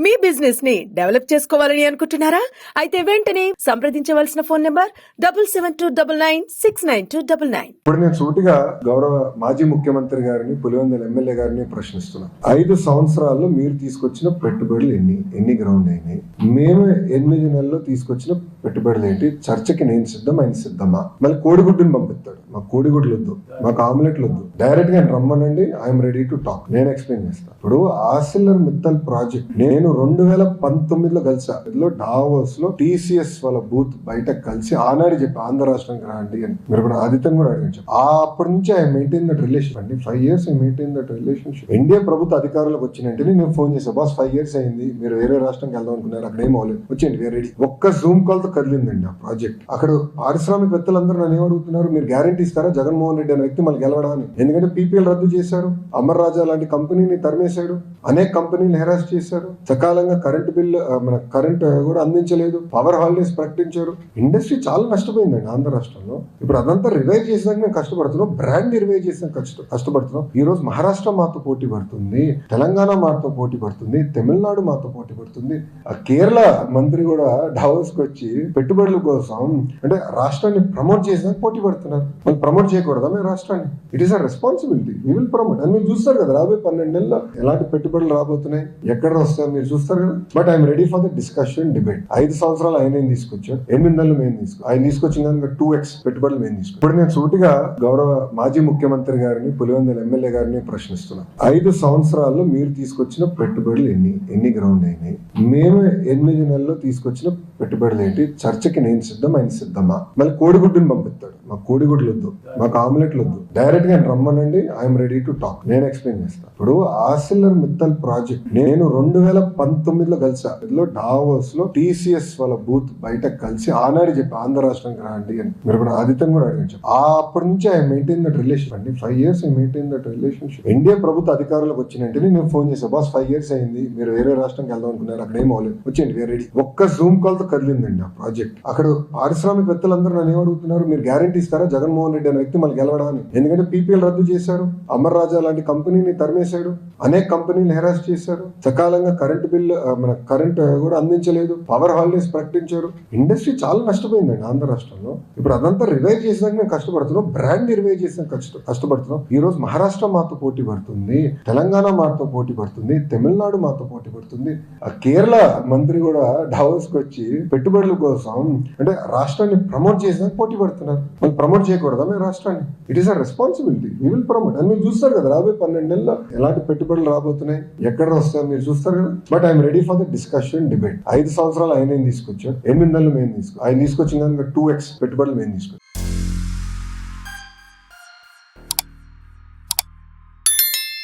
మీ business ని develop చేసుకోవాలని అనుకుంటున్నారా? అయితే వెంటనే సంప్రదించవలసిన ఫోన్ నంబర్ 7729969299. ఇప్పుడు నేను సూటిగా గౌరవ మాజీ ముఖ్యమంత్రి గారిని, పులివెందుల ఎమ్మెల్యే గారిని ప్రశ్నిస్తున్నా. 5 సంవత్సరాల్లో మీరు తీసుకొచ్చిన పెట్టుబడులు ఎన్ని గ్రౌండ్ అయినాయి? మేము 8 నెలల్లో తీసుకొచ్చిన పెట్టుబడులు ఏంటి? చర్చకి నేను సిద్ధం, ఆయన సిద్ధమా? మళ్ళీ కోడిగుడ్డుని పంపిస్తాడు. మాకు కోడిగుడ్లు వద్దు, మాకు ఆమ్లెట్లు వద్దు, డైరెక్ట్ గా రమ్మనండి, ఐఎమ్ రెడీ టు టాక్, నేను ఎక్స్ప్లెయిన్ చేస్తాను. ఇప్పుడు ఆర్సిలర్ మిత్తల్ ప్రాజెక్ట్ నేను 2019లో కలిసా. ఇందులో డావోస్ లో టీసీఎస్ వాళ్ళ బూత్ బయట కలిసి ఆనాడు చెప్పి ఆంధ్ర రాష్ట్రానికి రాండి అని. మీరు కూడా ఆదిత్యం కూడా అడిగించారు. అప్పటి నుంచి ఐ మెయింటైన్ దట్ రిలేషన్ అండి. 5 years I maintain that relationship. India ప్రభుత్వ అధికారులకు వచ్చినట్టు నేను ఫోన్ చేశాను, బాస్ 5 years అయింది, మీరు వేరే రాష్ట్రానికి వెళ్దాం అనుకున్నారు, అక్కడ ఏం అవ్వలేదు, వచ్చేయండి వేరే రెడీ. ఒక్క జూమ్ కాల్ తో కదిలిందండి ఆ ప్రాజెక్ట్. అక్కడ పారిశ్రామికవేత్తలందరూ నన్ను ఏమడుగుతున్నారు, మీరు గ్యారంటీ ఇస్తారా జగన్మోహన్ రెడ్డి అనే వ్యక్తి మళ్ళీ గెలవడాన్ని? ఎందుకంటే పీపీఎల్ రద్దు చేశారు, అమర్ రాజా లాంటి కంపెనీని తరిమేశాడు, అనేక కంపెనీలు హెరాస్ చేశారు, సకాలంగా కరెంట్ బిల్లు మన కరెంట్ కూడా అందించలేదు, పవర్ హాలిడేస్ ప్రకటించారు. ఇండస్ట్రీ చాలా నష్టపోయిందండి ఆంధ్ర రాష్ట్రంలో. ఇప్పుడు అదంతా రివైవ్ చేసాక మేము కష్టపడుతున్నాం, బ్రాండ్ రివైవ్ చేసాక కష్టపడుతున్నాం. ఈ రోజు మహారాష్ట్ర మాతో పోటీ పడుతుంది, తెలంగాణ మాతో పోటీ పడుతుంది, తమిళనాడు మాతో పోటీ పడుతుంది. ఆ కేరళ మంత్రి కూడా డావోస్ కి వచ్చి పెట్టుబడుల కోసం అంటే రాష్ట్రాన్ని ప్రమోట్ చేసినాక పోటీ పడుతున్నారు. వాళ్ళు ప్రమోట్ చేయకూడదా మేము రాష్ట్రాన్ని? It is a responsibility, we will promote. అని మీరు చూస్తారు కదా రాబోయే 12 నెలల్లో ఎలాంటి పెట్టుబడులు రాబోతున్నాయి, ఎక్కడ వస్తాయో మీరు చూస్తారు కదా. But I'm ready for the discussion, debate. 5 సంవత్సరాలు ఆయన తీసుకొచ్చారు, 8 నెలలు మేము ఆయన తీసుకొచ్చిన 2x పెట్టుబడులు మేము తీసుకొచ్చాం. ఇప్పుడు నేను సూటిగా గౌరవ మాజీ ముఖ్యమంత్రి గారిని, పులివెందుల ఎమ్మెల్యే గారిని ప్రశ్నిస్తున్నా. 5 సంవత్సరాల్లో మీరు తీసుకొచ్చిన పెట్టుబడులు ఎన్ని గ్రౌండ్ అయినాయి? మేము 8 నెలల్లో తీసుకొచ్చిన పెట్టుబడులు ఏంటి? చర్చకి నేను సిద్ధం, ఆయన సిద్ధమా? మళ్ళీ కోడిగుడ్డుని పంపిస్తాడు. మాకు కోడిగుడ్లు వద్దు, మాకు ఆమ్లెట్లు వద్దు, డైరెక్ట్ గా రమ్మనండి, ఐఎమ్ రెడీ టు టాక్, నేను ఎక్స్ప్లెయిన్ చేస్తాను. ఇప్పుడు ఆర్సిలర్ మిత్తల్ ప్రాజెక్ట్ నేను 2019లో కలిసా. ఇందులో డావోస్ లో టీసీఎస్ వాళ్ళ బూత్ బయట కలిసి ఆనాడు చెప్పి ఆంధ్ర రాష్ట్రానికి రాండి అని. మీరు కూడా ఆదిత్యం కూడా అడిగించారు. అప్పటి నుంచి ఐ మెయింటైన్ దట్ రిలేషన్ అండి. 5 years I maintain that relationship. India ప్రభుత్వ అధికారులకు వచ్చినట్టు నేను ఫోన్ చేశాను, బాస్ 5 years అయింది, మీరు వేరే రాష్ట్రానికి వెళ్దాం అనుకున్నారు, అక్కడ ఏం అవ్వలేదు, వచ్చేయండి వేరే రెడీ. ఒక్క జూమ్ కాల్ తో కదిలిందండి ఆ ప్రాజెక్ట్. అక్కడ పారిశ్రామికవేత్తలందరూ నన్ను ఏమడుగుతున్నారు, మీరు గ్యారంటీ ఇస్తారా జగన్మోహన్ రెడ్డి అనే వ్యక్తి మళ్ళీ గెలవడాన్ని? ఎందుకంటే పీపీఎల్ రద్దు చేశారు, అమర్ రాజా లాంటి కంపెనీని తరిమేశాడు, అనేక కంపెనీలు హెరాస్ చేశారు, సకాలంగా కరెంట్ బిల్లు మన కరెంట్ కూడా అందించలేదు, పవర్ హాలిడేస్ ప్రకటించారు. ఇండస్ట్రీ చాలా నష్టపోయిందండి ఆంధ్ర రాష్ట్రంలో. ఇప్పుడు అదంతా రివైవ్ చేసాక మేము కష్టపడుతున్నాం, బ్రాండ్ రివైవ్ చేసాక కష్టపడుతున్నాం. ఈ రోజు మహారాష్ట్ర మాతో పోటీ పడుతుంది, తెలంగాణ మాతో పోటీ పడుతుంది, తమిళనాడు మాతో పోటీ పడుతుంది. ఆ కేరళ మంత్రి కూడా డావోస్ కి వచ్చి పెట్టుబడుల కోసం అంటే రాష్ట్రాన్ని ప్రమోట్ చేసినాక పోటీ పడుతున్నారు. వాళ్ళు ప్రమోట్ చేయకూడదా మేము రాష్ట్రాన్ని? It is a responsibility, we will promote. అని మీరు చూస్తారు కదా రాబోయే 12 నెలల్లో ఎలాంటి పెట్టుబడులు రాబోతున్నాయి, ఎక్కడ వస్తాయో మీరు చూస్తారు కదా. But I'm ready for the discussion, debate. 5 సంవత్సరాలు ఆయన తీసుకొచ్చారు, 8 నెలలు మేము ఆయన తీసుకొచ్చిన 2x పెట్టుబడులు మేము తీసుకొచ్చాం.